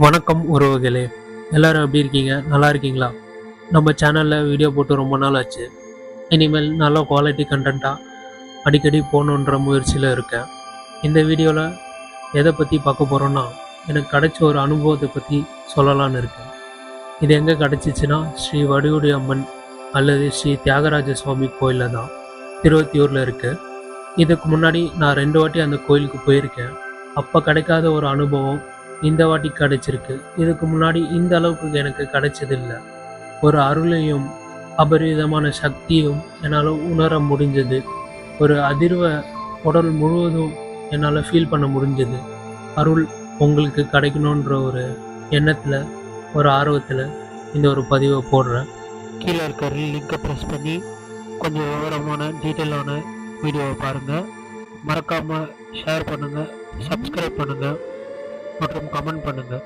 வணக்கம் உறவுகளே, எல்லாரும் எப்படி இருக்கீங்க? நல்லா இருக்கீங்களா? நம்ம சேனலில் வீடியோ போட்டு ரொம்ப நாள் ஆச்சு. இனிமேல் நல்ல குவாலிட்டி கண்டென்ட்டாக அடிக்கடி போகணுன்ற முயற்சியில் இருக்கேன். இந்த வீடியோவில் எதை பற்றி பார்க்க போகிறோன்னா, எனக்கு கிடைச்ச ஒரு அனுபவத்தை பற்றி சொல்லலான்னு இருக்கேன். இது எங்கே கிடச்சிச்சின்னா, ஸ்ரீ வடிவுடி அம்மன் அல்லது ஸ்ரீ தியாகராஜ சுவாமி கோயிலில் தான், திருவத்தியூரில் இருக்குது. இதுக்கு முன்னாடி நான் 2 வாட்டி அந்த கோயிலுக்கு போயிருக்கேன். அப்போ கிடைக்காத ஒரு அனுபவம் இந்த வாட்டி கிடைச்சிருக்கு. இதுக்கு முன்னாடி இந்த அளவுக்கு எனக்கு கிடைச்சதில்லை. ஒரு அருளையும் அபரிதமான சக்தியும் என்னால் உணர முடிஞ்சது. ஒரு அதிர்வை உடல் முழுவதும் என்னால் ஃபீல் பண்ண முடிஞ்சது. அருள் உங்களுக்கு கிடைக்கணுன்ற ஒரு எண்ணத்தில், ஒரு ஆர்வத்தில் இந்த ஒரு பதிவை போடுறேன். கீழே இருக்க லிங்கை ப்ரெஸ் பண்ணி கொஞ்சம் விவரமான டீட்டெயிலான வீடியோவை பாருங்கள். மறக்காமல் ஷேர் பண்ணுங்கள், சப்ஸ்கிரைப் பண்ணுங்கள் மற்றும் கமெண்ட் பண்ணுங்கள்.